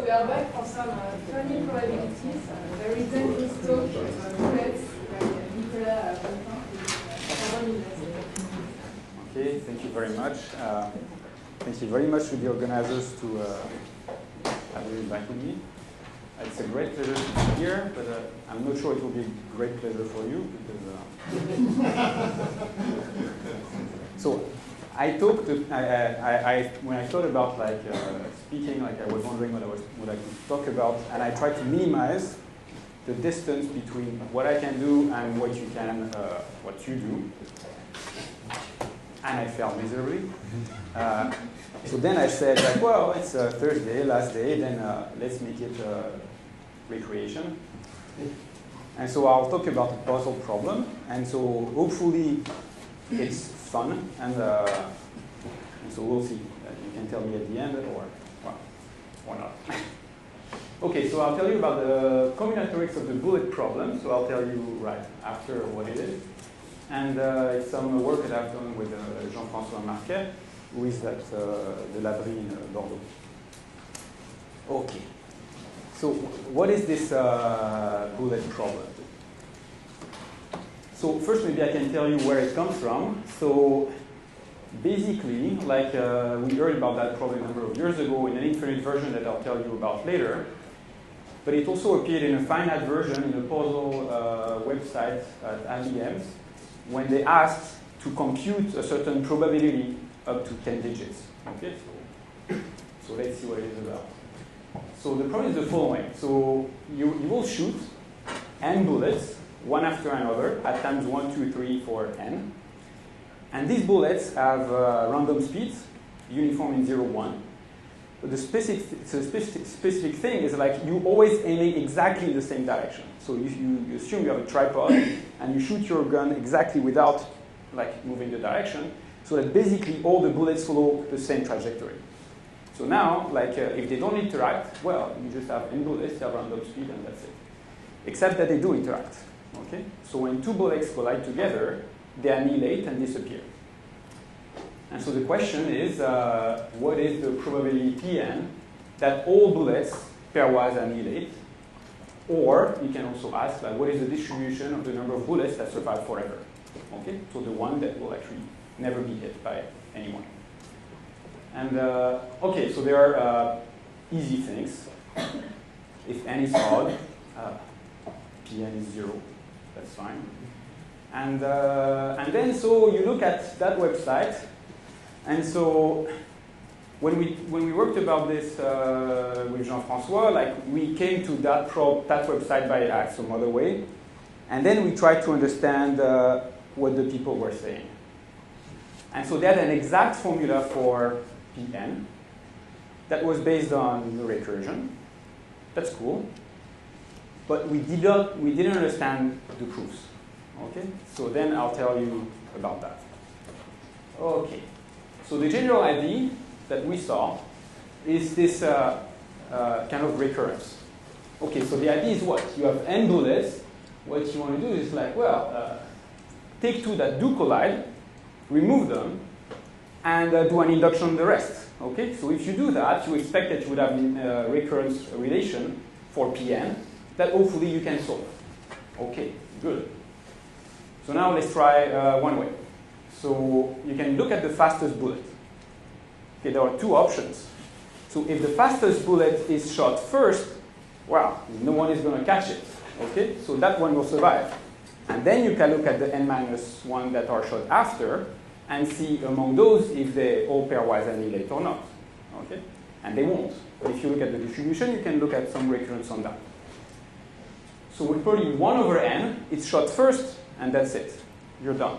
we are back for some funny probabilities. Very dangerous talk of bullets like Nicolas Broutin from Sorbonne Université. Okay, thank you very much. Thank you very much to the organizers to have invited me. It's a great pleasure to be here, but I'm not sure it will be a great pleasure for you because. So, I talked. When I thought about speaking, I was wondering what I could talk about, and I tried to minimize the distance between what I can do and what you do. And I failed miserably. So then I said, well, it's Thursday, last day, then let's make it recreation. And so I'll talk about a puzzle problem, and so hopefully it's fun, and so we'll see. You can tell me at the end, or not. Okay, so I'll tell you about the combinatorics of the bullet problem, so I'll tell you right after what it is. And it's some work that I've done with Jean-François Marquet, who is at the Labrie in Bordeaux. Okay. So what is this bullet problem? So first maybe I can tell you where it comes from. So basically, we heard about that problem a number of years ago in an infinite version that I'll tell you about later. But it also appeared in a finite version in a puzzle website at IBM's, when they asked to compute a certain probability up to 10 digits. Okay, so let's see what it is about. So the problem is the following. So you will shoot n bullets, one after another, at times 1, 2, 3, 4, n. And these bullets have random speeds, uniform in 0, 1. But the specific thing is you always aiming exactly in the same direction. So you assume you have a tripod, and you shoot your gun exactly without moving the direction, so that basically all the bullets follow the same trajectory. So now, if they don't interact, well, you just have n bullets, you have random speed, and that's it. Except that they do interact. Okay? So when two bullets collide together, they annihilate and disappear. And so the question is, what is the probability Pn that all bullets pairwise annihilate? Or you can also ask, what is the distribution of the number of bullets that survive forever? Okay, so the one that will actually never be hit by anyone. And okay, so there are easy things. If n is odd, Pn is 0. That's fine. And then so you look at that website, and so when we worked about this with Jean-François, we came to that website by some other way, and then we tried to understand what the people were saying. And so they had an exact formula for Pn that was based on the recursion. That's cool, but we didn't understand the proofs. Okay, so then I'll tell you about that. Okay, so the general idea that we saw is this kind of recurrence. Okay, so the idea is what? You have n bullets. What you want to do is take two that do collide, remove them, and do an induction on the rest. Okay, so if you do that, you expect that you would have a recurrence relation for Pn that hopefully you can solve. Okay, good. So now let's try one way. So you can look at the fastest bullet. Okay, there are two options. So if the fastest bullet is shot first, well, no one is going to catch it. Okay, so that one will survive. And then you can look at the n-1 that are shot after and see among those if they all pairwise annihilate or not. Okay, and they won't. But if you look at the distribution, you can look at some recurrence on that. So with probably 1 over n, it's shot first, and that's it. You're done.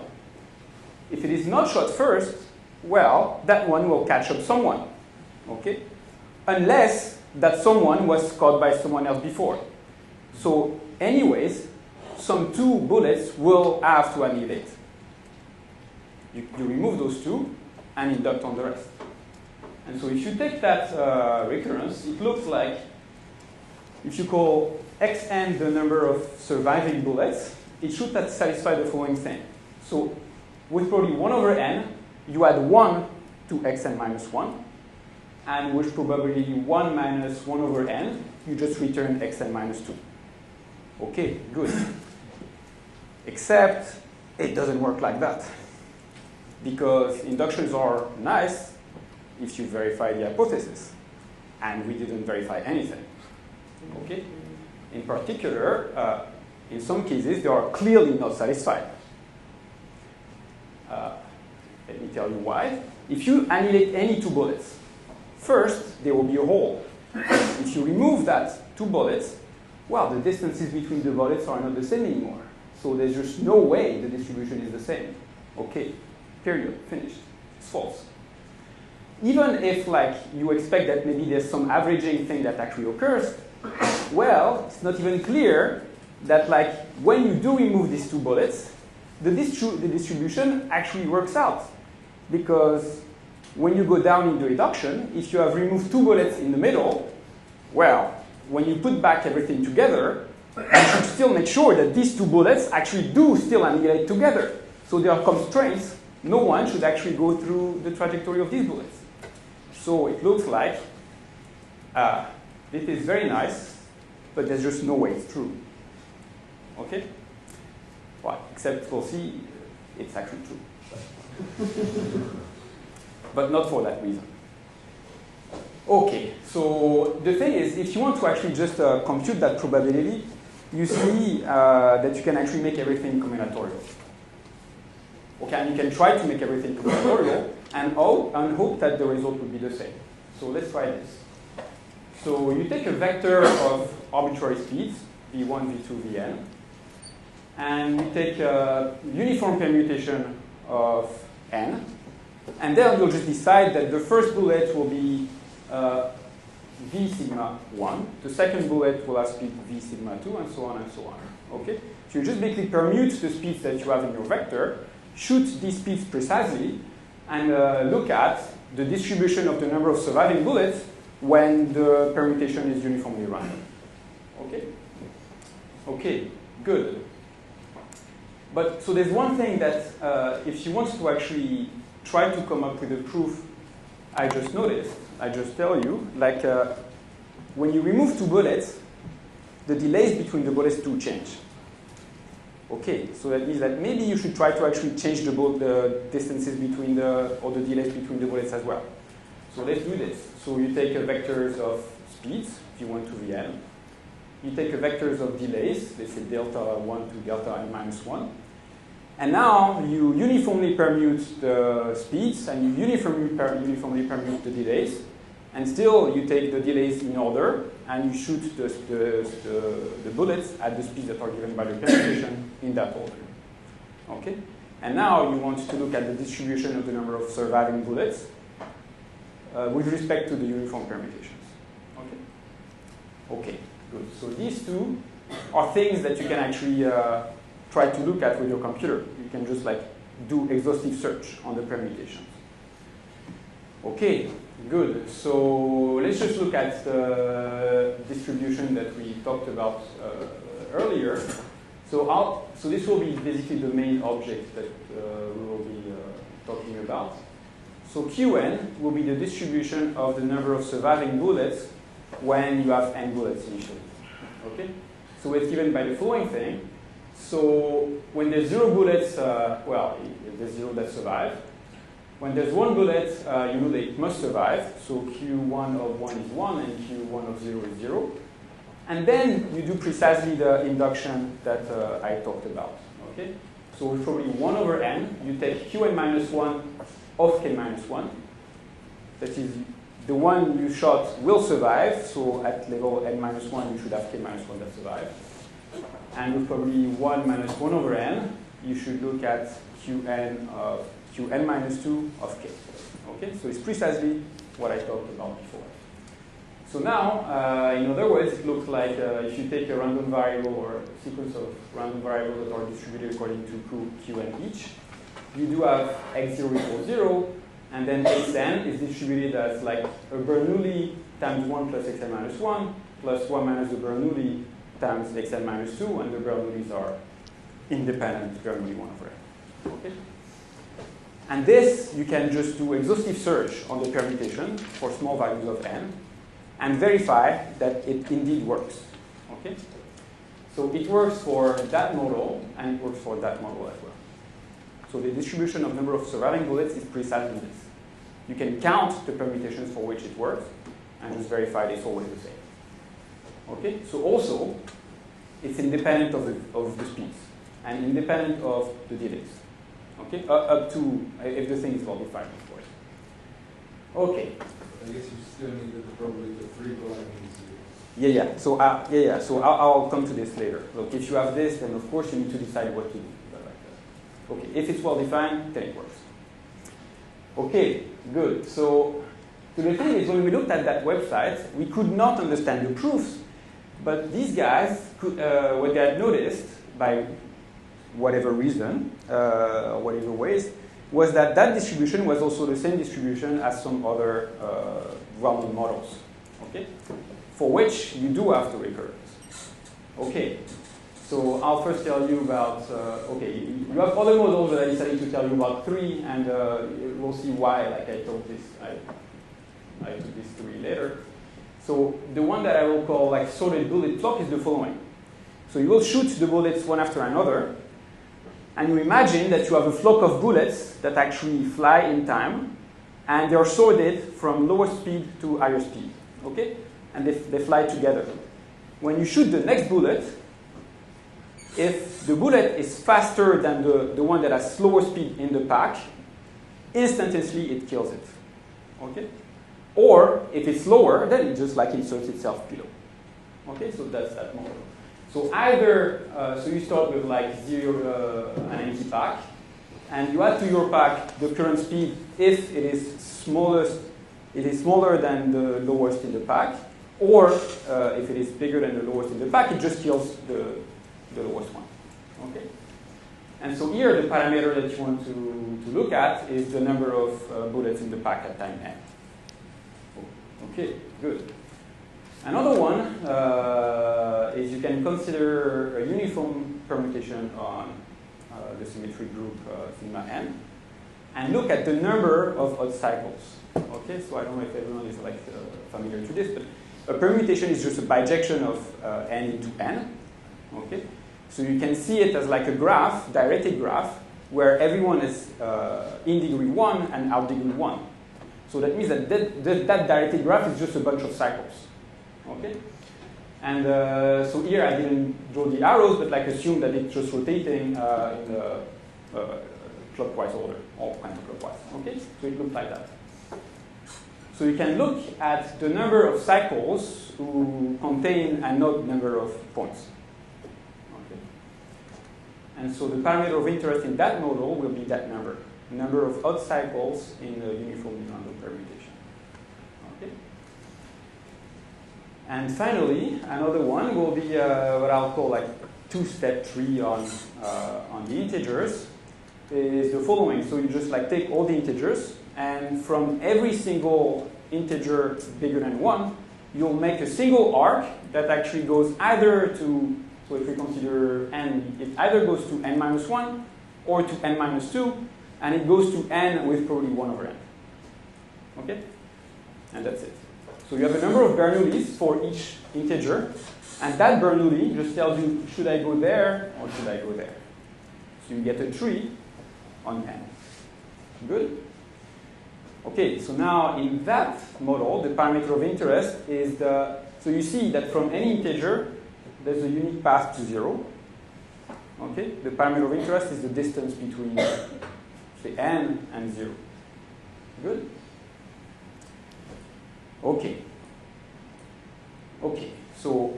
If it is not shot first, well, that one will catch up someone. Okay? Unless that someone was caught by someone else before. So anyways, some two bullets will have to annihilate. You remove those two and induct on the rest. And so if you take that recurrence, it looks like if you call xn the number of surviving bullets, it should satisfy the following thing. So with probably 1 over n, you add 1 to xn minus 1. and with probability 1 minus 1 over n, you just return xn minus 2. Okay, good. Except it doesn't work like that. Because inductions are nice if you verify the hypothesis. And we didn't verify anything. Okay? In particular, in some cases, they are clearly not satisfied. Let me tell you why. If you annihilate any two bullets, first, there will be a hole. If you remove that two bullets, well, the distances between the bullets are not the same anymore. So there's just no way the distribution is the same. Okay, period, finished. It's false. Even if you expect that maybe there's some averaging thing that actually occurs, well, it's not even clear that when you do remove these two bullets, the distribution actually works out. Because when you go down in the reduction, if you have removed two bullets in the middle, well, when you put back everything together, you should still make sure that these two bullets actually do still annihilate together. So there are constraints. No one should actually go through the trajectory of these bullets. So it looks like it is very nice, but there's just no way it's true. Okay? Well, except we'll see it's actually true. But not for that reason. Okay, so the thing is, if you want to actually just compute that probability, you see that you can actually make everything combinatorial. Okay, and you can try to make everything combinatorial and hope that the result will be the same. So let's try this. So you take a vector of arbitrary speeds, v1, v2, vn, and you take a uniform permutation of n, and then you'll just decide that the first bullet will be v sigma 1, the second bullet will have speed v sigma 2, and so on and so on. Okay? So you just basically permute the speeds that you have in your vector, shoot these speeds precisely, and look at the distribution of the number of surviving bullets when the permutation is uniformly random. Okay? Okay, good. But so there's one thing that if you want to actually try to come up with a proof I just noticed, I just tell you, when you remove two bullets, the delays between the bullets do change. Okay, so that means that maybe you should try to actually change the distances between or the delays between the bullets as well. So let's do this. So you take a vectors of speeds, v1 to vn. You take a vectors of delays, let's say delta 1 to delta n minus 1. And now you uniformly permute the speeds and you uniformly permute the delays. And still you take the delays in order and you shoot the bullets at the speeds that are given by the permutation in that order. Okay? And now you want to look at the distribution of the number of surviving bullets with respect to the uniform permutations. Okay? Okay, good. So these two are things that you can actually try to look at with your computer. You can just do exhaustive search on the permutations. Okay, good. So let's just look at the distribution that we talked about earlier. So this will be basically the main object that we will be talking about. So Qn will be the distribution of the number of surviving bullets when you have n bullets initially. Okay? So it's given by the following thing. So when there's 0 bullets, there's 0 that survive. When there's 1 bullet, you know that it must survive. So Q1 of 1 is 1 and Q1 of 0 is 0. And then you do precisely the induction that I talked about. Okay? So with probably 1 over n, you take Qn minus 1 of k minus 1. That is, the one you shot will survive. So at level n minus 1, you should have k minus 1 that survive. And with probably 1 minus 1 over n, you should look at Qn of Qn minus 2 of k. Okay, so it's precisely what I talked about before. So now, in other words, it looks like if you take a random variable or a sequence of random variables that are distributed according to Qn each, you do have x0 equals 0, and then xn is distributed as a Bernoulli times 1 plus xn minus 1, plus 1 minus the Bernoulli times xn minus 2, and the Bernoullis are independent Bernoulli 1 over n. Okay? And this, you can just do exhaustive search on the permutation for small values of n and verify that it indeed works. Okay? So it works for that model, and it works for that model as well. So the distribution of number of surviving bullets is precisely this. You can count the permutations for which it works, and just verify it's always the same. Okay? So also, it's independent of the speeds, and independent of the delays. Okay? Up to, if the thing is well defined, of course. Okay. I guess you still need the probability of 3 colliding. Yeah. So I'll come to this later. Look, if you have this, then of course you need to decide what to do. Okay, if it's well defined, then it works. Okay, good. So the thing is, when we looked at that website, we could not understand the proofs, but these guys could, what they had noticed, by whatever reason, whatever ways, was that that distribution was also the same distribution as some other well-known models. Okay, for which you do have the recurrence. Okay. So I'll first tell you about, okay, you have other models that I decided to tell you about 3, and we'll see why, like I told this, I took this 3 later. So the one that I will call like sorted bullet flock is the following. So you will shoot the bullets one after another, and you imagine that you have a flock of bullets that actually fly in time, and they are sorted from lower speed to higher speed, okay? And they fly together. When you shoot the next bullet, if the bullet is faster than the one that has slower speed in the pack, instantaneously it kills it. Okay? Or if it's slower, then it just like inserts itself below. Okay, so that's that model. So either, so you start with like 0 an empty pack, and you add to your pack the current speed if it is smaller than the lowest in the pack, or if it is bigger than the lowest in the pack, it just kills the lowest one. Okay? And so here the parameter that you want to look at is the number of bullets in the pack at time n. Okay, good. Another one is you can consider a uniform permutation on the symmetry group sigma n and look at the number of odd cycles. Okay, so I don't know if everyone is like familiar to this, but a permutation is just a bijection of n into n. Okay, so you can see it as like a graph, directed graph, where everyone is in degree 1 and out degree 1. So that means that that directed graph is just a bunch of cycles. Okay, and so here I didn't draw the arrows, but like assume that it's just rotating in the clockwise order, or counterclockwise. Okay, so it looks like that. So you can look at the number of cycles who contain an odd number of points. Okay. And so the parameter of interest in that model will be that number of odd cycles in a uniformly random permutation. Okay. And finally, another one will be what I'll call like two-step tree on the integers. Is the following. So you just like take all the integers, and from every single integer bigger than 1, you'll make a single arc that actually goes either to, so if we consider n, it either goes to n minus 1 or to n minus 2, and it goes to n with probably 1 over n. Okay? And that's it. So you have a number of Bernoullis for each integer, and that Bernoulli just tells you, should I go there or should I go there? So you get a tree on n. Good? Okay, so now in that model, the parameter of interest is so you see that from any integer, there's a unique path to 0. Okay, the parameter of interest is the distance between, say, n and 0. Good? Okay. Okay, so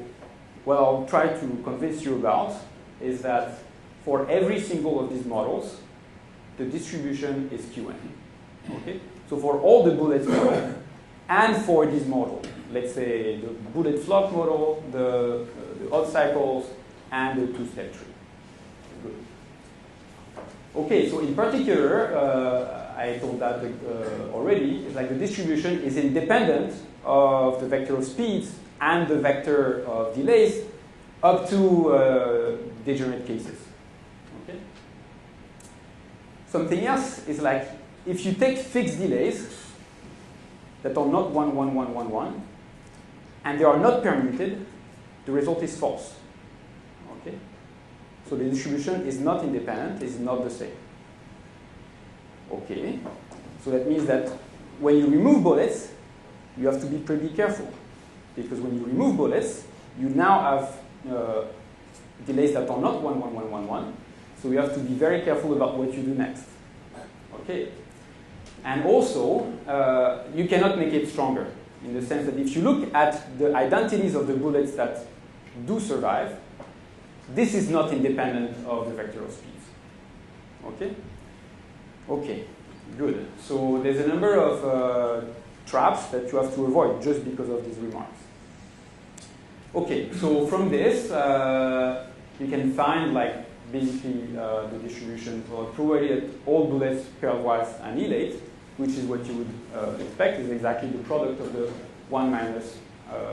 what I'll try to convince you about is that for every single of these models, the distribution is Qn. Okay? So for all the bullets model, and for this model, let's say the bullet flock model, the odd cycles, and the two-step tree. Good. Okay, so in particular, I told that already, it's like the distribution is independent of the vector of speeds and the vector of delays up to degenerate cases. Okay? Something else is like if you take fixed delays that are not 1, 1, 1, 1, 1, and they are not permuted, the result is false. Okay? So the distribution is not independent, is not the same. Okay? So that means that when you remove bullets, you have to be pretty careful. Because when you remove bullets, you now have delays that are not 1, 1, 1, 1, 1. So you have to be very careful about what you do next. Okay? And also, you cannot make it stronger, in the sense that if you look at the identities of the bullets that do survive, this is not independent of the vector of speeds. Okay? Okay, good. So there's a number of traps that you have to avoid just because of these remarks. Okay, so from this, you can find like basically the distribution for provided all bullets pairwise annihilate, which is what you would expect, is exactly the product of the 1 minus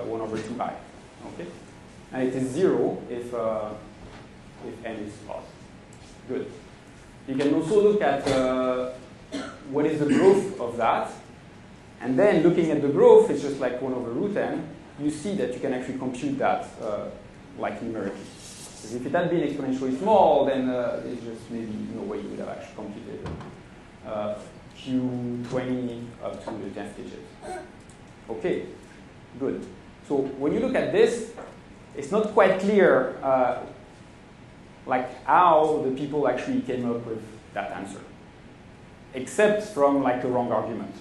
1 over 2i. Okay? And it is 0 if n is positive. Good. You can also look at what is the growth of that. And then looking at the growth, it's just like 1 over root n. You see that you can actually compute that like numerically. Because if it had been exponentially small, then there's just maybe no way you would have actually computed Q20 up to the 10th digit. Okay, good. So when you look at this, it's not quite clear like how the people actually came up with that answer, except from like a wrong argument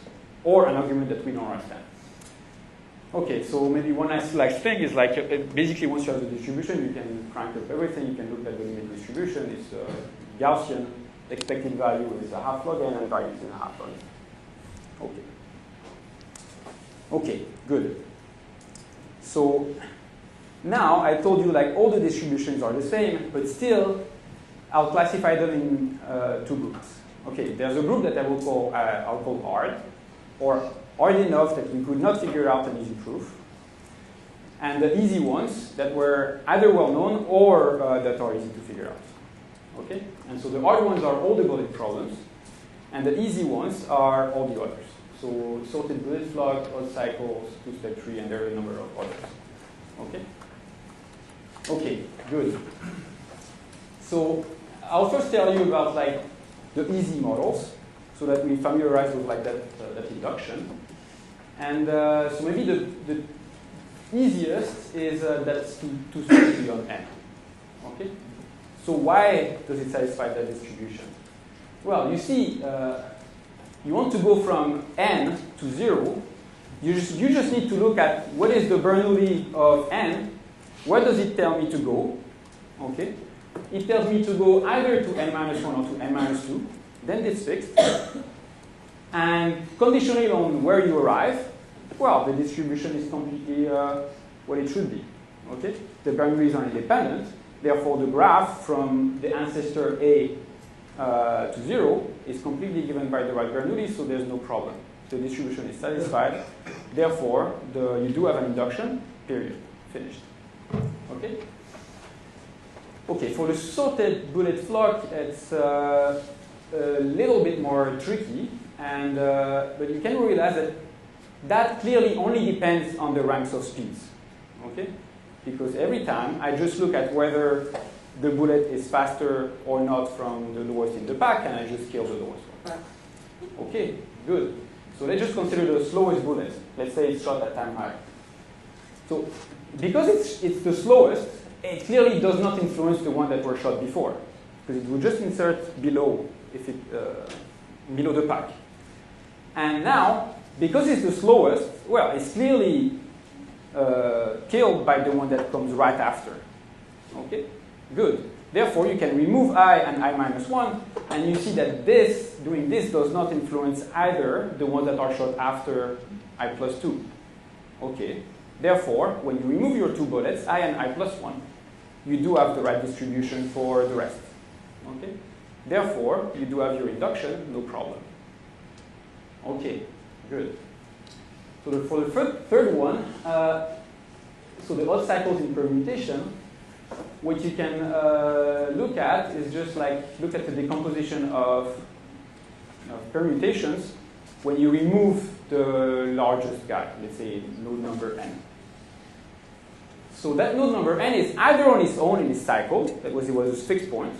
or an argument that we don't understand. Okay, so maybe one nice like thing is like basically once you have the distribution, you can crank up everything. You can look at the limit distribution. It's Gaussian. Expected value is a half log n, and value is a half log n. Okay. Okay, good. So now I told you like all the distributions are the same, but still I'll classify them in two groups. Okay, there's a group that I will call I'll call hard, or hard enough that we could not figure out an easy proof, and the easy ones that were either well known or that are easy to figure out. Okay, and so the hard ones are all the bullet problems, and the easy ones are all the others. So sorted bullet flock, odd cycles, two-step tree, and there are a number of others. Okay. Okay, good. So I'll first tell you about like the easy models, so that we familiarize with like that induction. And so maybe the easiest is that's to step on n. Okay. So why does it satisfy that distribution? Well, you see, you want to go from n to 0. You just need to look at what is the Bernoulli of n. Where does it tell me to go? Okay. It tells me to go either to n minus 1 or to n minus 2. Then it's fixed. And conditionally on where you arrive, well, the distribution is completely what it should be. Okay. The Bernoullis are independent. Therefore, the graph from the ancestor A to 0 is completely given by the right Bernoulli, so there's no problem. The distribution is satisfied. Therefore, you do have an induction, period. Finished. Okay? Okay, for the sorted bullet flock, it's a little bit more tricky, and but you can realize that clearly only depends on the ranks of speeds. Okay? Because every time I just look at whether the bullet is faster or not from the lowest in the pack, and I just kill the lowest one. Okay, good. So let's just consider the slowest bullet. Let's say it's shot at time high. So because it's the slowest, it clearly does not influence the one that were shot before, because it will just insert below below the pack. And now, because it's the slowest, well, it's clearly killed by the one that comes right after. Okay, good. Therefore, you can remove I and I minus 1, and you see that doing this does not influence either the ones that are shot after I plus 2. Okay. Therefore, when you remove your two bullets, I and I plus 1, you do have the right distribution for the rest. Okay. Therefore, you do have your induction, no problem. Okay, good. So for the third one, so the odd cycles in permutation, what you can look at is just like look at the decomposition of permutations when you remove the largest guy, let's say node number n. So that node number n is either on its own in its cycle, it was a fixed point.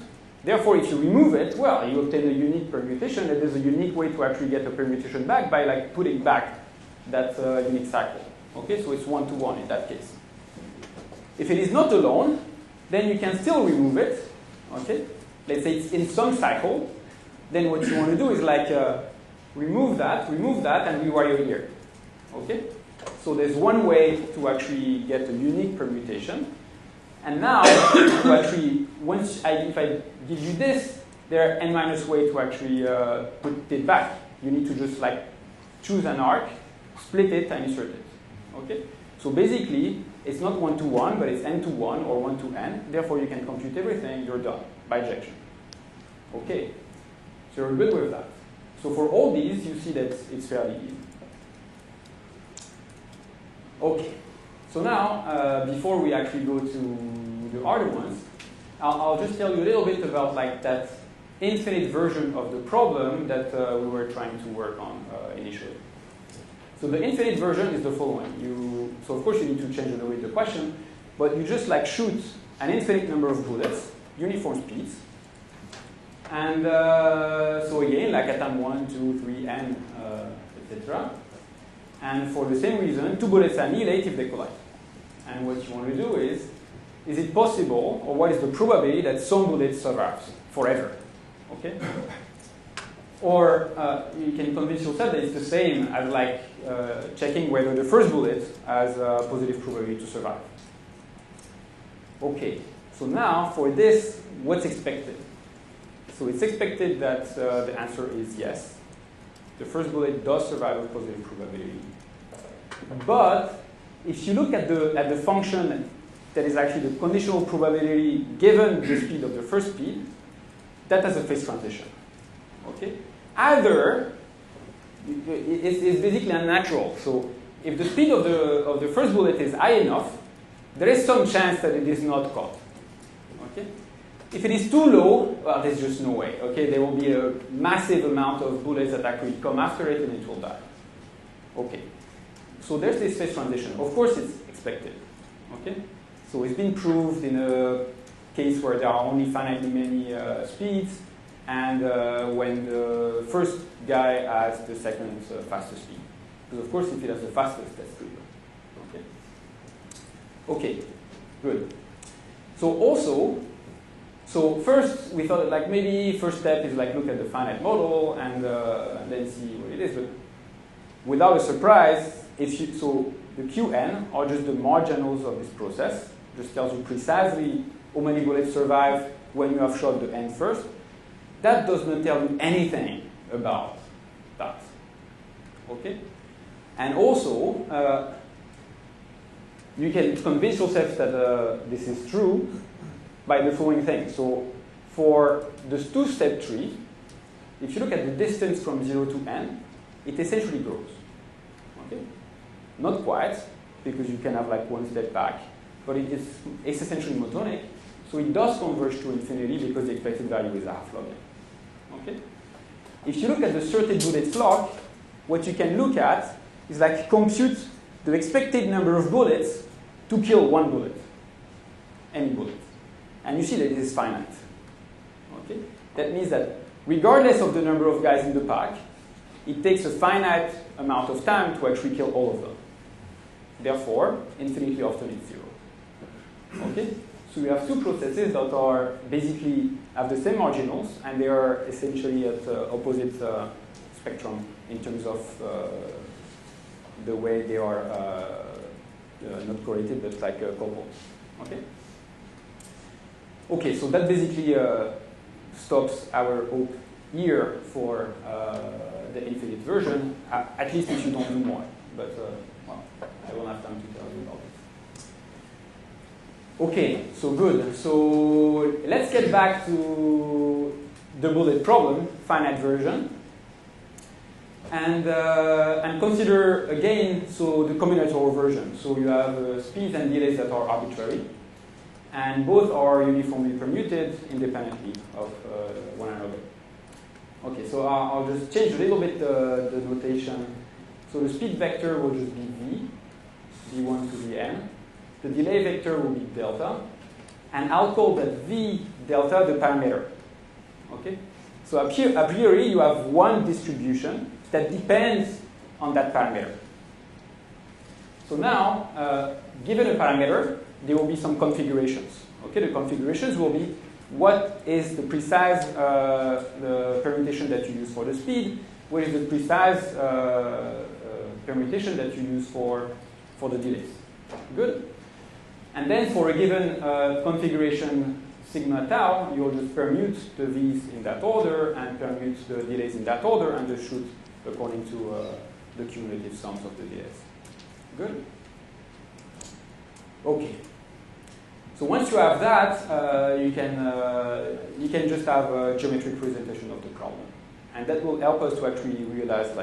Therefore, if you remove it, well, you obtain a unique permutation, and there's a unique way to actually get the permutation back by like putting back that unique cycle. Okay, so it's one-to-one in that case. If it is not alone, then you can still remove it. Okay, let's say it's in some cycle. Then what you want to do is like remove that, and rewire here. Okay, so there's one way to actually get a unique permutation. And now, to actually, if I give you this, there are n-minus way to actually put it back. You need to just like choose an arc, split it, and insert it. Okay? So basically, it's not 1-to-1, but it's n-to-1 or 1-to-n. Therefore, you can compute everything. You're done. Bijection. Okay. So you're good with that. So for all these, you see that it's fairly easy. Okay. So now, before we actually go to the harder ones, I'll just tell you a little bit about like that infinite version of the problem that we were trying to work on initially. So the infinite version is the following. So of course you need to change the way the question, but you just like shoot an infinite number of bullets, uniform speeds, and so again like at time 1, 2, 3, n, etc. And for the same reason, two bullets annihilate if they collide. And what you want to do is it possible, or what is the probability that some bullet survives forever? Okay? Or you can convince yourself that it's the same as like checking whether the first bullet has a positive probability to survive. Okay, so now for this, what's expected? So it's expected that the answer is yes. The first bullet does survive with positive probability. But if you look at the function that is actually the conditional probability given the speed of the first speed, that has a phase transition. Okay? Either it's basically unnatural. So if the speed of the first bullet is high enough, there is some chance that it is not caught. Okay? If it is too low, well, there's just no way. Okay? There will be a massive amount of bullets that actually come after it, and it will die. Okay. So there's this phase transition. Of course, it's expected. Okay? So it's been proved in a case where there are only finitely many speeds, and when the first guy has the second fastest speed. Because of course, if it has the fastest, that's good. Okay. Okay. Good. So first we thought like maybe first step is like look at the finite model and then see what it is. But without a surprise, so the Qn are just the marginals of this process. Just tells you precisely how many bullets survive when you have shot the n first. That does not tell you anything about that. Okay? And also, you can convince yourself that this is true by the following thing. So for this two-step tree, if you look at the distance from 0 to n, it essentially grows. Okay? Not quite, because you can have like one step back, but it's essentially monotonic, so it does converge to infinity because the expected value is a half log n. Okay? If you look at the sorted bullets log, what you can look at is like compute the expected number of bullets to kill one bullet, any bullet. And you see that it is finite. Okay? That means that regardless of the number of guys in the pack, it takes a finite amount of time to actually kill all of them. Therefore, infinitely often it's 0. Okay? So we have two processes that are basically have the same marginals, and they are essentially at opposite spectrum in terms of the way they are not correlated, but like coupled. Okay? Okay, so that basically stops our hope here for the infinite version, at least if you don't do more. But well, I won't have time to tell you about it. Okay, so good. So let's get back to the bullet problem, finite version. And consider again, so the combinatorial version. So you have speeds and delays that are arbitrary, and both are uniformly permuted independently of one another. Okay, so I'll just change a little bit the notation. So the speed vector will just be v, v1 to vn. The delay vector will be delta. And I'll call that v delta the parameter. Okay? So a priori, you have one distribution that depends on that parameter. So now, given a parameter, there will be some configurations. Okay, the configurations will be what is the precise the permutation that you use for the speed, what is the precise permutation that you use for the delays. Good? And then for a given configuration sigma tau, you'll just permute the v's in that order and permute the delays in that order and just shoot according to the cumulative sums of the delays. Good? Okay. So once you have that, you can just have a geometric representation of the problem, and that will help us to actually realize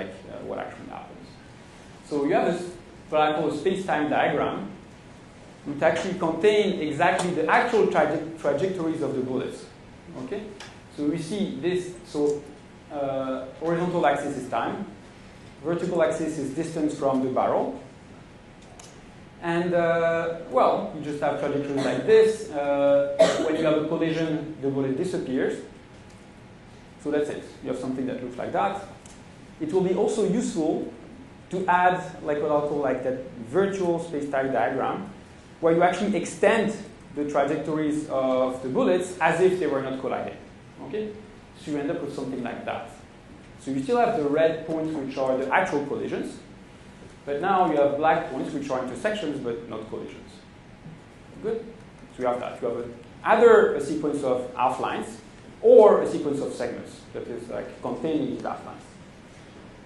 what actually happens. So you have what I call a space-time diagram, which actually contain exactly the actual trajectories of the bullets. Okay. So we see this. So horizontal axis is time, vertical axis is distance from the barrel. And, well, you just have trajectories like this. When you have a collision, the bullet disappears. So that's it. You have something that looks like that. It will be also useful to add, what I'll call that virtual space-time diagram, where you actually extend the trajectories of the bullets as if they were not colliding. Okay? So you end up with something like that. So you still have the red points, which are the actual collisions. But now you have black points, which are intersections, but not collisions. Good? So you have that. You have either a sequence of half lines or a sequence of segments that is containing these half lines.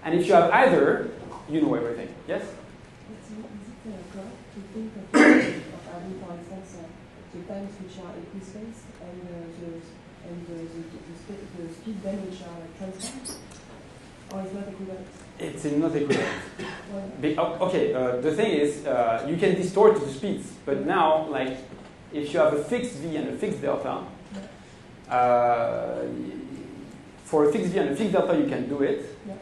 And if you have either, you know everything. Yes? Is it correct to think of adding, for instance, the times which are equispace and the speed then which are transparent? Or is not equivalent? It's not equivalent. Okay, the thing is, you can distort the speeds, but now, if you have a fixed v and a fixed delta, for a fixed v and a fixed delta, you can do it. Yeah.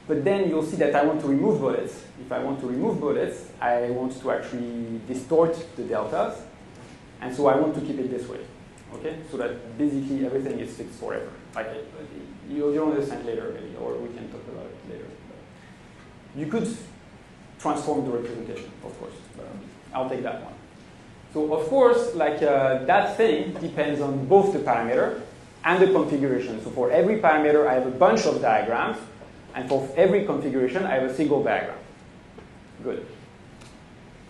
But then you'll see that I want to remove bullets. If I want to remove bullets, I want to actually distort the deltas, and so I want to keep it this way. Okay, so that basically everything is fixed forever. You'll understand later, maybe, or we can talk about it later. You could transform the representation, of course. But I'll take that one. So of course, that thing depends on both the parameter and the configuration. So for every parameter, I have a bunch of diagrams, and for every configuration, I have a single diagram. Good.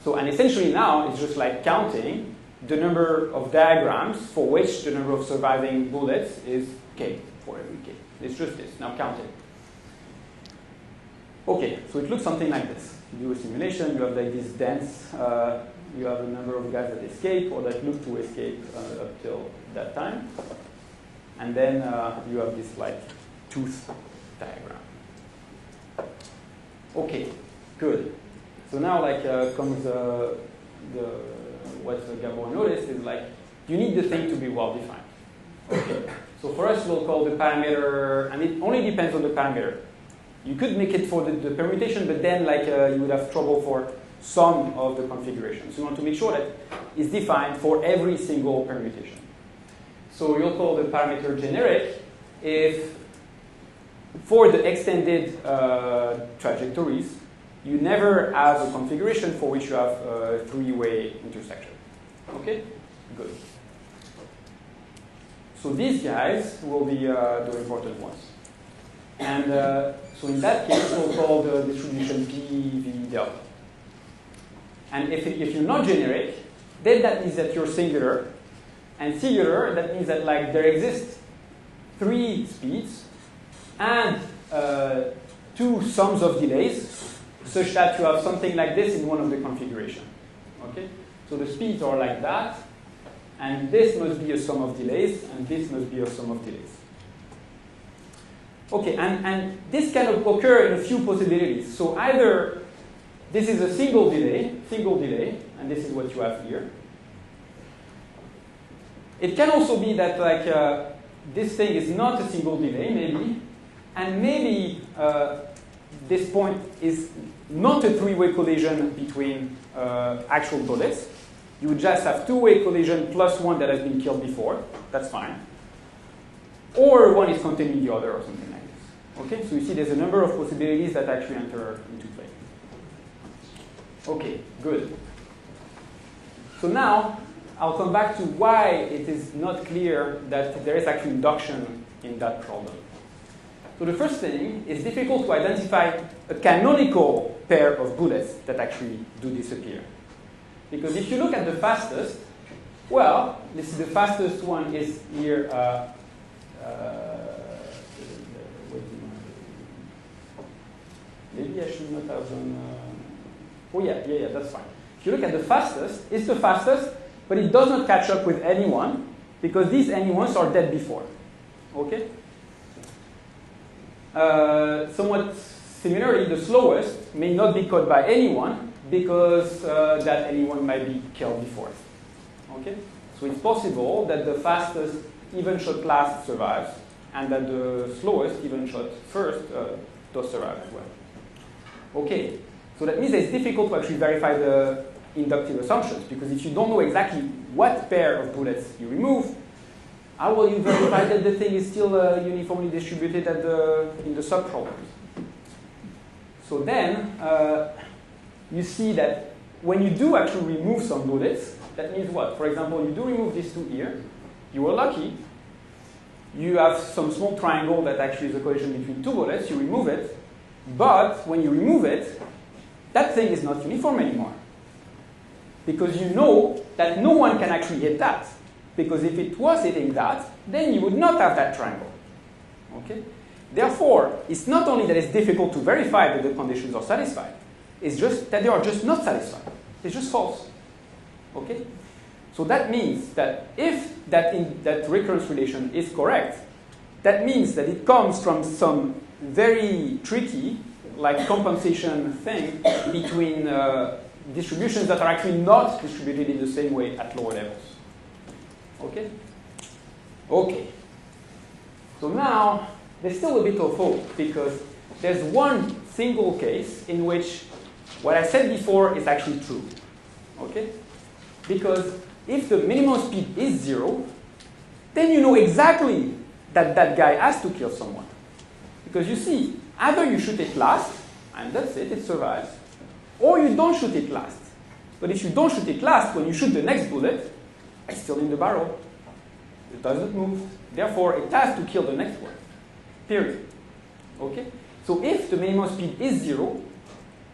So, and essentially now, it's just like counting the number of diagrams for which the number of surviving bullets is k, for every k. It's just this. Now count it. Okay, so it looks something like this. You do a simulation, you have this dense, you have a number of guys that escape or that look to escape up till that time. And then you have this tooth diagram. Okay, good. So now comes what Gabor noticed is you need the thing to be well defined. Okay. So for us, we'll call the parameter, and it only depends on the parameter. You could make it for the permutation, but then you would have trouble for some of the configurations. So you want to make sure that it's defined for every single permutation. So you'll call the parameter generic if for the extended trajectories, you never have a configuration for which you have a three-way intersection. Okay? Good. So these guys will be the important ones. And so in that case, we'll call the distribution P, V, delta. And if you're not generic, then that means that you're singular. And singular, that means that there exist three speeds and two sums of delays, such that you have something like this in one of the configuration. Okay? So the speeds are like that, and this must be a sum of delays, and this must be a sum of delays. Okay, and this can occur in a few possibilities. So either this is a single delay, and this is what you have here. It can also be that this thing is not a single delay, maybe, And maybe this point is not a three-way collision between actual bullets. You would just have two-way collision plus one that has been killed before. That's fine. Or one is containing the other or something like this. Okay, so you see there's a number of possibilities that actually enter into play. Okay, good. So now I'll come back to why it is not clear that there is actually induction in that problem. So the first thing is difficult to identify a canonical pair of bullets that actually do disappear. Because if you look at the fastest, well, this is the fastest one is here. Maybe I should not have done. Oh yeah, that's fine. If you look at the fastest, it's the fastest, but it does not catch up with anyone because these anyones are dead before. Okay. Somewhat similarly, the slowest may not be caught by anyone because that anyone might be killed before. Okay? So it's possible that the fastest even-shot last survives and that the slowest even-shot first does survive as well. Okay, so that means it's difficult to actually verify the inductive assumptions because if you don't know exactly what pair of bullets you remove, how will you verify that the thing is still uniformly distributed in the subproblems? So then, you see that when you do actually remove some bullets, that means what? For example, you do remove these two here. You were lucky. You have some small triangle that actually is a collision between two bullets. You remove it. But when you remove it, that thing is not uniform anymore. Because you know that no one can actually hit that. Because if it was hitting that, then you would not have that triangle. Okay? Therefore, it's not only that it's difficult to verify that the conditions are satisfied, it's just that they are just not satisfied. It's just false. Okay? So that means that if that recurrence relation is correct, that means that it comes from some very tricky, like compensation thing between distributions that are actually not distributed in the same way at lower levels. Okay? Okay. So now, there's still a bit of hope because there's one single case in which what I said before is actually true. Okay? Because if the minimum speed is 0, then you know exactly that that guy has to kill someone. Because you see, either you shoot it last, and that's it, it survives, or you don't shoot it last. But if you don't shoot it last, when you shoot the next bullet, it's still in the barrel. It doesn't move. Therefore, it has to kill the next one. Period. Okay? So if the minimum speed is 0,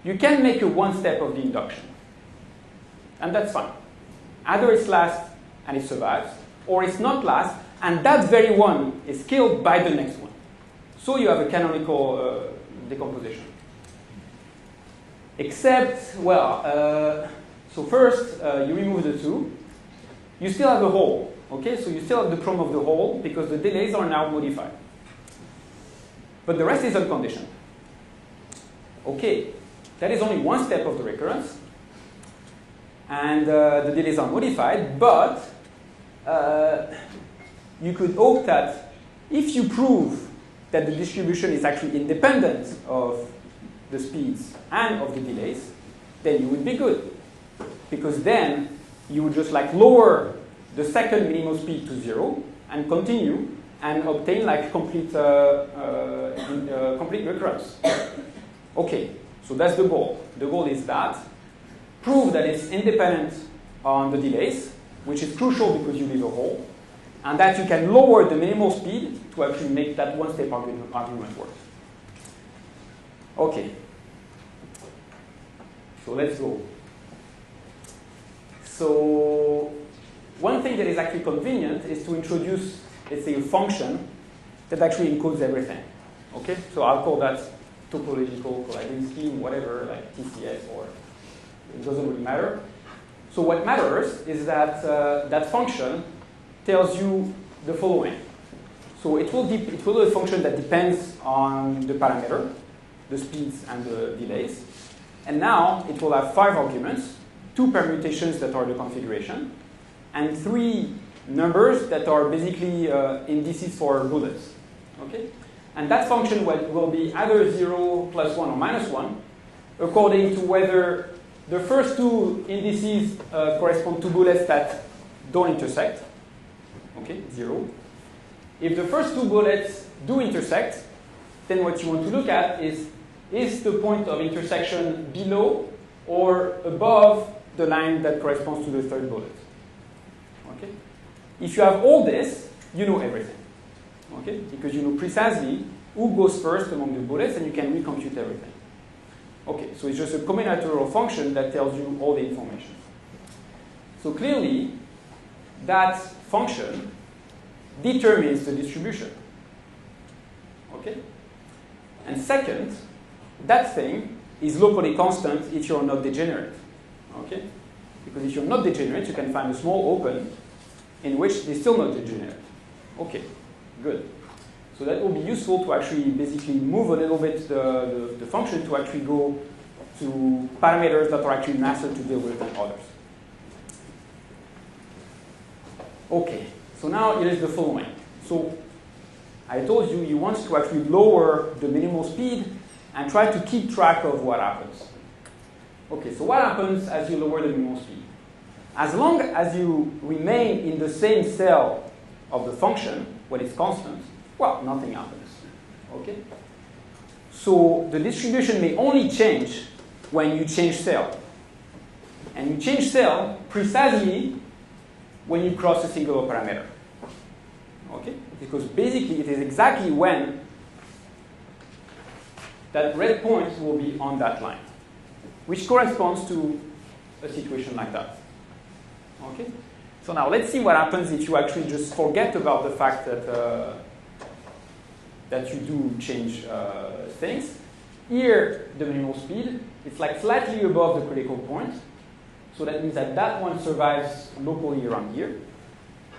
you can make a one step of the induction. And that's fine. Either it's last and it survives, or it's not last, and that very one is killed by the next one. So you have a canonical decomposition. Except, well, so first you remove the 2. You still have a hole. Okay, so you still have the problem of the hole because the delays are now modified. But the rest is unconditioned. Okay, that is only one step of the recurrence. And the delays are modified, but you could hope that if you prove that the distribution is actually independent of the speeds and of the delays, then you would be good. Because then you would just like lower the second minimum speed to 0 and continue and obtain like complete recurrence. Okay, so that's the goal. The goal is that prove that it's independent on the delays, which is crucial because you leave a hole, and that you can lower the minimal speed to actually make that one-step argument work. Okay, so let's go. So one thing that is actually convenient is to introduce, let's say, a function that actually encodes everything. Okay, so I'll call that topological colliding scheme, whatever, like TCS, or it doesn't really matter. So what matters is that that function tells you the following. So it will be a function that depends on the parameter, the speeds and the delays. And now it will have 5 arguments, 2 permutations that are the configuration, and 3 numbers that are basically indices for bullets. Okay? And that function will be either 0, plus 1, or minus 1, according to whether the first two indices correspond to bullets that don't intersect. Okay, 0. If the first two bullets do intersect, then what you want to look at is the point of intersection below or above the line that corresponds to the third bullet. Okay? If you have all this, you know everything. Okay? Because you know precisely who goes first among the bullets, and you can recompute everything. Okay, so it's just a combinatorial function that tells you all the information. So clearly, that function determines the distribution. Okay? And second, that thing is locally constant if you're not degenerate. Okay? Because if you're not degenerate, you can find a small open in which they're still not degenerate. Okay, good. So that will be useful to actually basically move a little bit the function to actually go to parameters that are actually nicer to deal with than others. Okay, so now it is the following. So I told you you want to actually lower the minimal speed and try to keep track of what happens. Okay, so what happens as you lower the minimal speed? As long as you remain in the same cell of the function when it's constant, well, nothing happens. Okay? So the distribution may only change when you change cell. And you change cell precisely when you cross a singular parameter. Okay? Because basically it is exactly when that red point will be on that line, which corresponds to a situation like that. Okay? So now let's see what happens if you actually just forget about the fact that that you do change things. Here, the minimal speed, it's like slightly above the critical point. So that means that that one survives locally around here.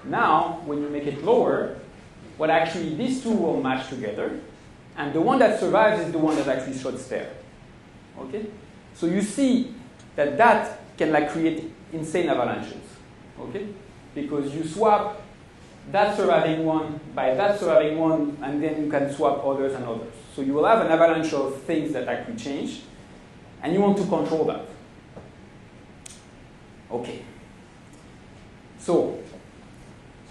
Now, when you make it lower, what actually these two will match together. And the one that survives is the one that actually shuts there. Okay? So you see that that can like create insane avalanches. Okay? Because you swap that surviving one by that surviving one, and then you can swap others and others. So you will have an avalanche of things that actually change, and you want to control that. Okay. So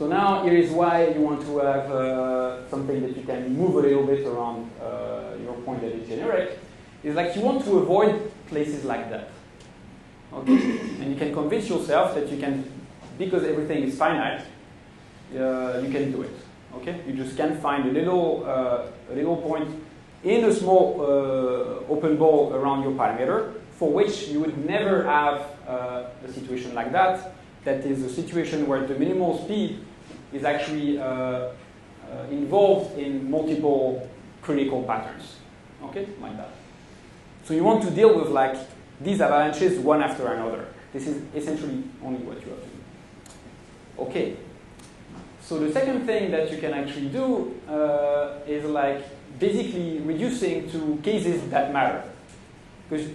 now here is why you want to have something that you can move a little bit around your point that is generic. Is like you want to avoid places like that. Okay? And you can convince yourself that you can, because everything is finite, you can do it. Okay? You just can't find a little point in a small open ball around your parameter, for which you would never have a situation like that. That is a situation where the minimal speed is actually involved in multiple critical patterns. Okay? Like that. So you want to deal with like these avalanches one after another. This is essentially only what you have to do. Okay. So the second thing that you can actually do is like basically reducing to cases that matter. Because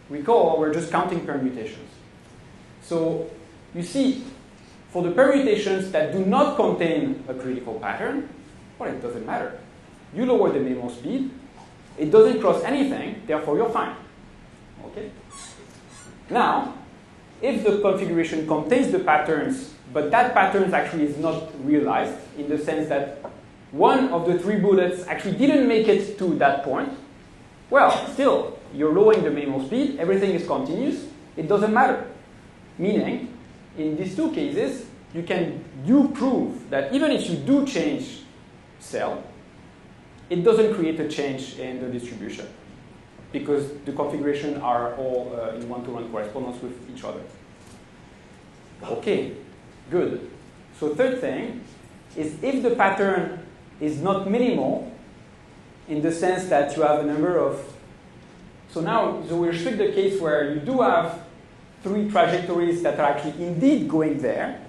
recall, we're just counting permutations. So you see, for the permutations that do not contain a critical pattern, well, it doesn't matter. You lower the minimal speed, it doesn't cross anything, therefore you're fine. Okay? Now, if the configuration contains the patterns, but that pattern actually is not realized, in the sense that one of the three bullets actually didn't make it to that point, well, still, you're lowering the minimal speed, everything is continuous, it doesn't matter. Meaning, in these two cases, you can prove that even if you do change cell, it doesn't create a change in the distribution, because the configuration are all in one-to-one correspondence with each other. Okay, good. So third thing is if the pattern is not minimal, in the sense that you have a number of, so we restrict the case where you do have three trajectories that are actually indeed going there.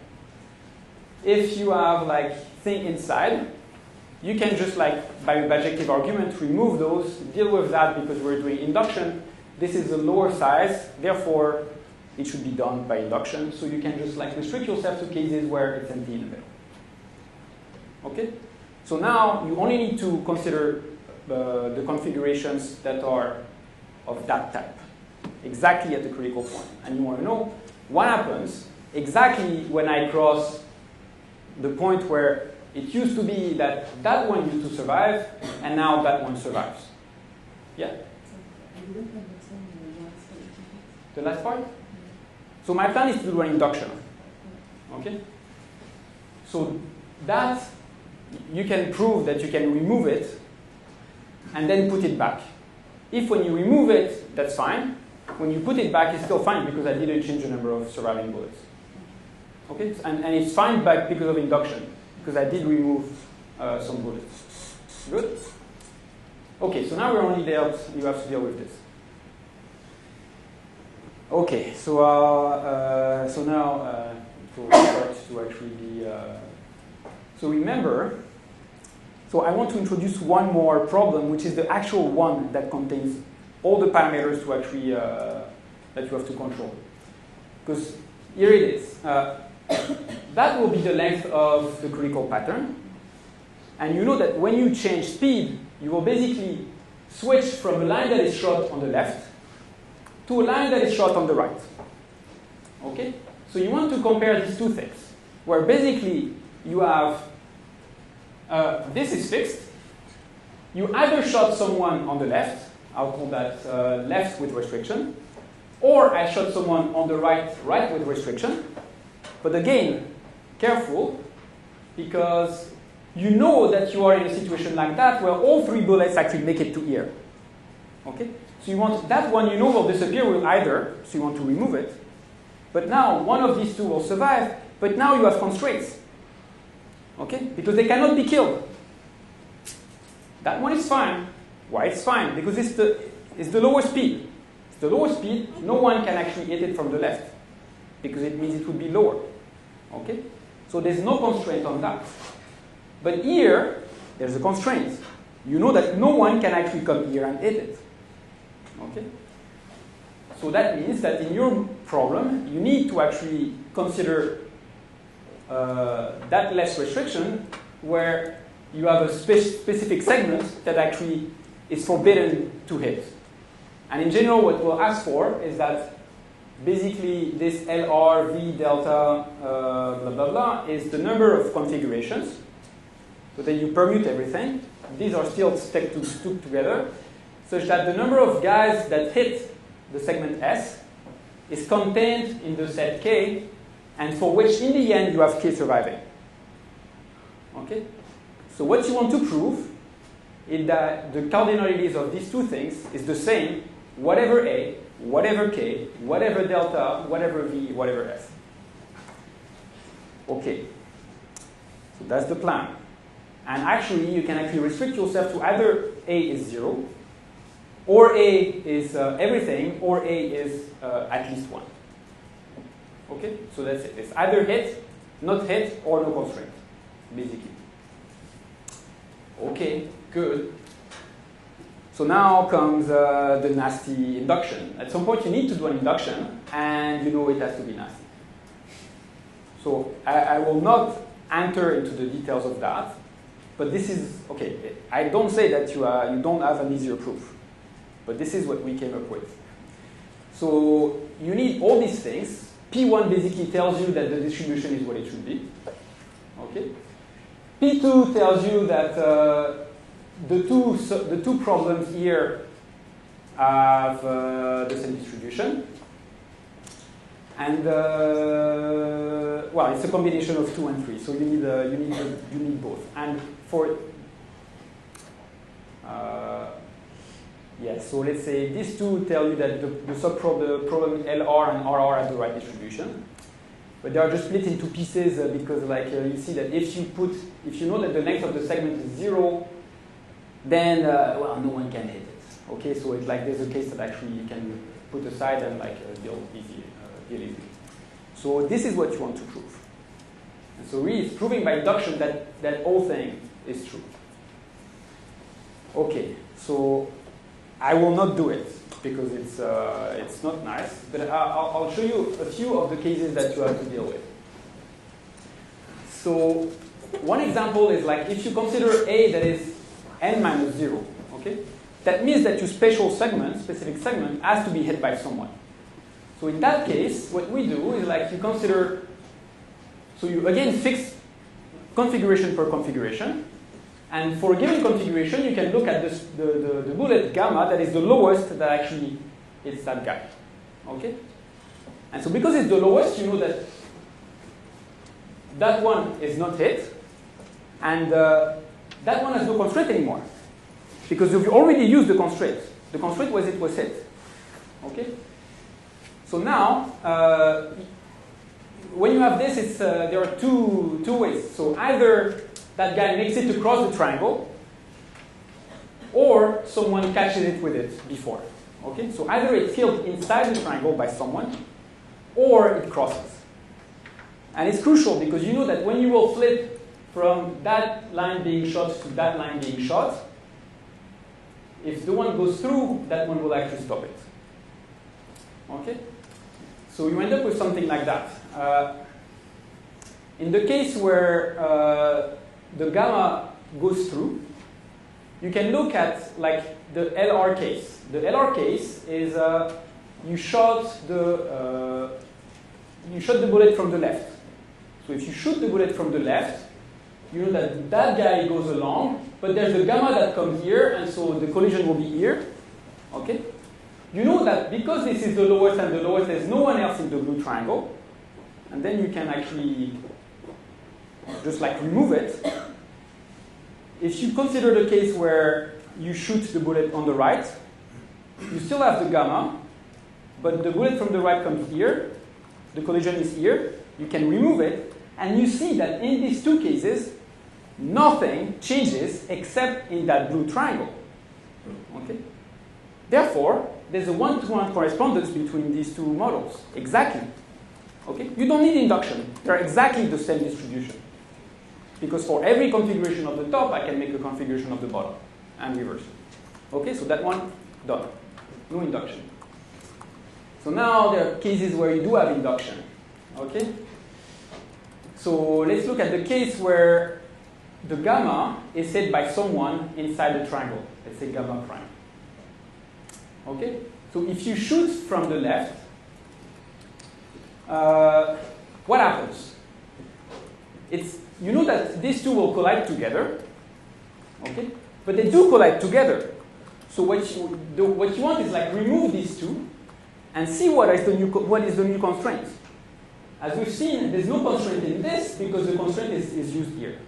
If you have like thing inside, you can just like by a bijective argument remove those, deal with that because we're doing induction. This is a lower size, therefore it should be done by induction. So you can just like restrict yourself to cases where it's empty in the middle. Okay? So now you only need to consider the configurations that are of that type, exactly at the critical point. And you want to know what happens exactly when I cross the point where it used to be that that one used to survive, and now that one survives. Yeah? The last part? So my plan is to do an induction. Okay? So that, you can prove that you can remove it and then put it back. If when you remove it, that's fine. When you put it back, it's still fine because I didn't change the number of surviving bullets. Okay? And it's fine back because of induction, because I did remove some bullets. Good? Okay, so now we're only dealt, you have to deal with this. Okay, so now to start to actually be, so remember, so I want to introduce one more problem, which is the actual one that contains all the parameters to actually, that you have to control. Because here it is. That will be the length of the critical pattern. And you know that when you change speed, you will basically switch from a line that is shot on the left to a line that is shot on the right. Okay? So you want to compare these two things, where basically you have, this is fixed. You either shot someone on the left, I'll call that left with restriction, or I shot someone on the right, right with restriction. But again, careful, because you know that you are in a situation like that where all three bullets actually make it to here. Okay? So you want that one you know will disappear with either, so you want to remove it. But now one of these two will survive, but now you have constraints. Okay? Because they cannot be killed. That one is fine. Why it's fine? Because it's the lower speed. It's the lower speed, no one can actually hit it from the left, because it means it would be lower. Okay? So there's no constraint on that. But here, there's a constraint. You know that no one can actually come here and hit it. Okay? So that means that in your problem, you need to actually consider that less restriction where you have a specific segment that actually is forbidden to hit. And in general, what we'll ask for is that basically this LR, V, delta, blah, blah, blah, is the number of configurations. So then you permute everything. These are still stuck together, such that the number of guys that hit the segment S is contained in the set K, and for which in the end you have K surviving. Okay? So what you want to prove is that the cardinalities of these two things is the same, whatever A, whatever K, whatever delta, whatever V, whatever S. Okay. So that's the plan. And actually, you can actually restrict yourself to either A is 0, or A is everything, or A is at least 1. Okay? So that's it. It's either hit, not hit, or no constraint, basically. Okay, good. So now comes the nasty induction. At some point, you need to do an induction, and you know it has to be nasty. So I will not enter into the details of that. But this is, okay, I don't say that you don't have an easier proof. But this is what we came up with. So you need all these things. P1 basically tells you that the distribution is what it should be. Okay. P2 tells you that the two problems here have the same distribution. And well, it's a combination of 2 and 3, so you need both. And for yes, so let's say these two tell you that the problem LR and RR have the right distribution, but they are just split into pieces because, like, you see that if you know that the length of the segment is 0, then well, no one can hit it. Okay, so it's like there's a case that actually you can put aside and like deal easy. So this is what you want to prove. And so really it's proving by induction that whole thing is true. Okay, so I will not do it because it's not nice, but I'll show you a few of the cases that you have to deal with. So one example is like if you consider A that is n minus 0, okay? That means that your specific segment, has to be hit by someone. So in that case, what we do is like you consider, so you again fix configuration per configuration. And for a given configuration, you can look at this, the bullet gamma that is the lowest that actually is that guy. Okay? And so because it's the lowest, you know that that one is not hit, and that one has no constraint anymore. Because you've already used the constraint. The constraint was it was hit. Okay? So now, when you have this, it's, there are two ways. So either that guy makes it across the triangle, or someone catches it with it before. Okay? So either it's killed inside the triangle by someone, or it crosses. And it's crucial because you know that when you will flip from that line being shot to that line being shot, if the one goes through, that one will actually stop it. Okay? So you end up with something like that. In the case where the gamma goes through, you can look at like the LR case. The LR case is you shot the bullet from the left. So if you shoot the bullet from the left, you know that that guy goes along, but there's the gamma that comes here, and so the collision will be here. Okay? You know that because this is the lowest and the lowest, there's no one else in the blue triangle, and then you can actually just like remove it. If you consider the case where you shoot the bullet on the right, you still have the gamma, but the bullet from the right comes here, the collision is here, you can remove it, and you see that in these two cases, nothing changes except in that blue triangle. Okay? Therefore, there's a one-to-one correspondence between these two models. Exactly. Okay? You don't need induction. They're exactly the same distribution. Because for every configuration of the top, I can make a configuration of the bottom and reverse. Okay, so that one, done. No induction. So now there are cases where you do have induction. Okay? So let's look at the case where the gamma is set by someone inside the triangle. Let's say gamma prime. Okay? So if you shoot from the left, what happens? You know that these two will collide together, okay? But they do collide together. So what you want is like remove these two and see what is the new constraint. As we've seen, there's no constraint in this because the constraint is used here.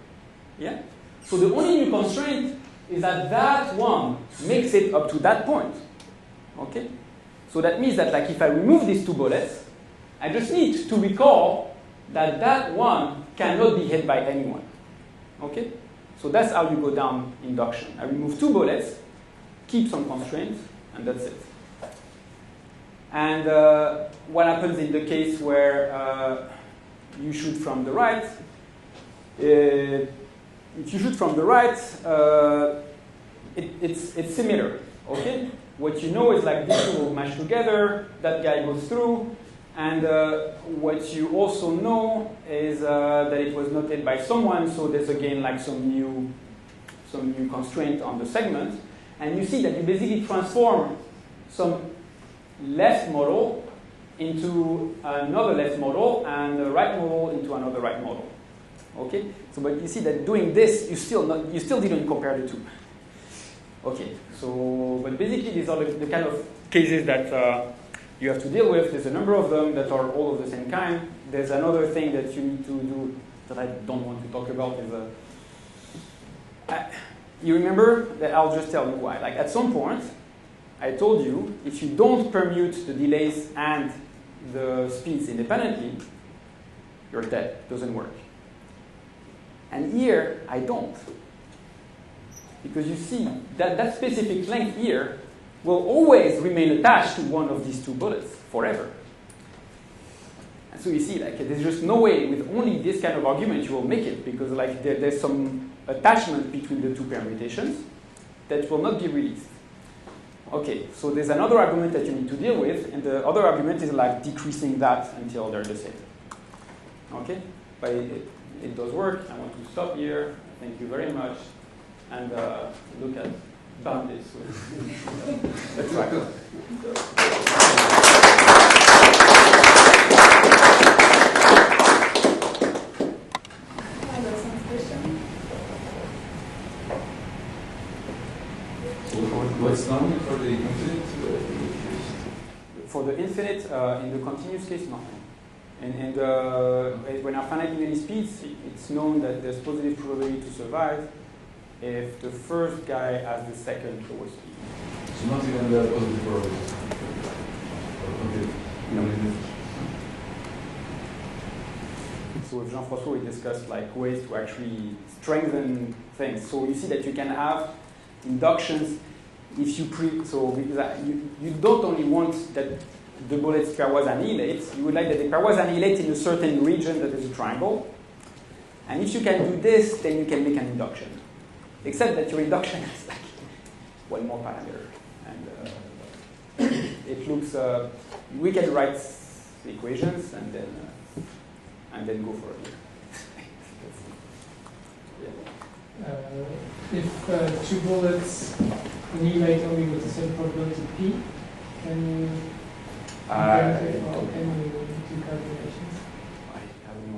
Yeah? So the only new constraint is that that one makes it up to that point. Okay? So that means that like if I remove these two bullets, I just need to recall that that one cannot be hit by anyone. Okay? So that's how you go down induction. I remove two bullets, keep some constraints, and that's it. And what happens in the case where you shoot from the right? If you shoot from the right, it's similar. Okay? What you know is like these two will mash together, that guy goes through, and what you also know is that it was not hit by someone, so there's again like some new constraint on the segment, and you see that you basically transform some left model into another left model, and a right model into another right model. Okay, so but you see that doing this, you still didn't compare the two. Okay, so but basically these are the kind of cases that you have to deal with. There's a number of them that are all of the same kind. There's another thing that you need to do that I don't want to talk about is you remember that I'll just tell you why. Like at some point, I told you if you don't permute the delays and the speeds independently, you're dead. It doesn't work. And here, I don't. Because you see, that specific length here will always remain attached to one of these two bullets forever. And so you see, like, there's just no way with only this kind of argument you will make it, because like there's some attachment between the two permutations that will not be released. Okay, so there's another argument that you need to deal with, and the other argument is like decreasing that until they're the same. Okay? but it does work. I want to stop here. Thank you very much. And look at boundaries with the track. What's known for the infinite? For the infinite, in the continuous case, nothing. And when our finitely many speeds, it's known that there's positive probability to survive if the first guy has the second lowest speed. So not even the positive probability. Okay. No. So with Jean-François, we discussed like ways to actually strengthen things. So you see that you can have inductions if you you don't only want that the bullets pairwise annihilate, you would like that the pairwise annihilate in a certain region that is a triangle. And if you can do this, then you can make an induction. Except that your induction has like one more parameter. And it looks, we can write the equations and then go for it. If two bullets annihilate only with the same probability P, can you compare it or can you do calculations? I have no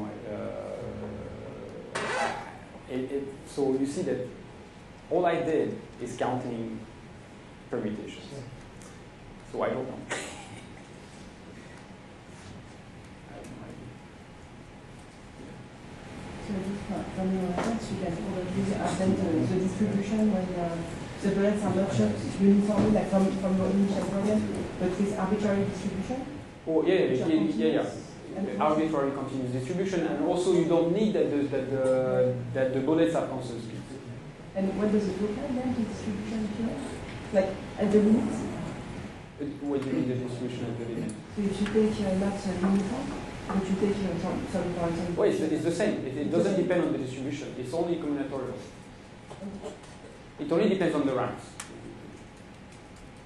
idea. So you see that all I did is counting permutations. So I don't know. So from your reference, you can probably attend the distribution when the bullets are not shot uniformly, like from your initial problem, but with arbitrary distribution? Oh, yeah. Arbitrary continuous distribution, and also you don't need that the bullets have constant speed. And what does it look like then, the distribution here? Like at the limit? What do you mean the distribution at the limit? So if you take not uniform, but you take some for example. Well, it's the same. It doesn't depend on the distribution. It's only combinatorial. It only depends on the ranks.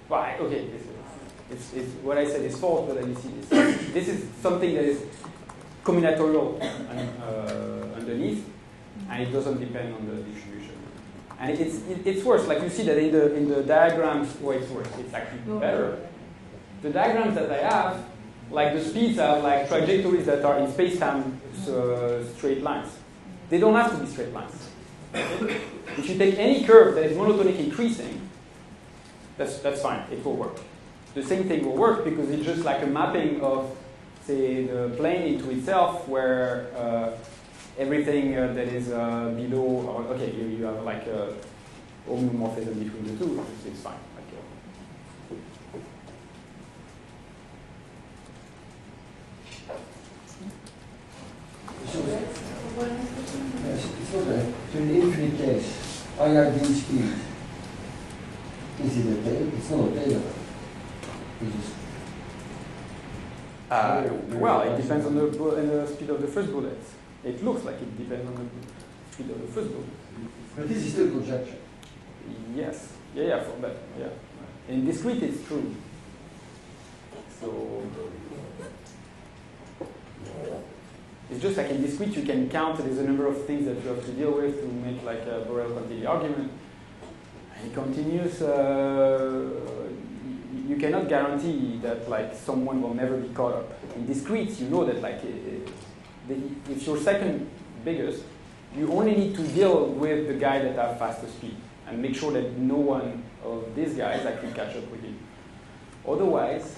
Well, okay, it's what I said is false, but you see this is something that is combinatorial underneath, and it doesn't depend on the distribution. And it's worse. Like you see that in the diagrams, it's worse. It's actually better. The diagrams that I have, like the speeds have like trajectories that are in space-time straight lines. They don't have to be straight lines. If you take any curve that is monotonic increasing, that's fine. It will work. The same thing will work because it's just like a mapping of, say, the plane into itself, where everything that is below, okay, you have like a homeomorphism between the two. It's fine. Yes, it's okay. So in the infinite case, IRD speed, is it a tail? It's not a tail. Well, it depends on the speed of the first bullet. It looks like it depends on the speed of the first bullet. But this is still conjecture. Yes. Yeah. But yeah. In discrete, it's true. So it's just like in discrete, you can count. There's a number of things that you have to deal with to make like a Borel continuity argument. And continuous, you cannot guarantee that like someone will never be caught up. In discrete, you know that like if you're second biggest, you only need to deal with the guy that has faster speed and make sure that no one of these guys actually catch up with you. Otherwise,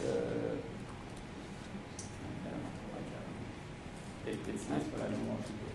it's nice, but I don't want to do it.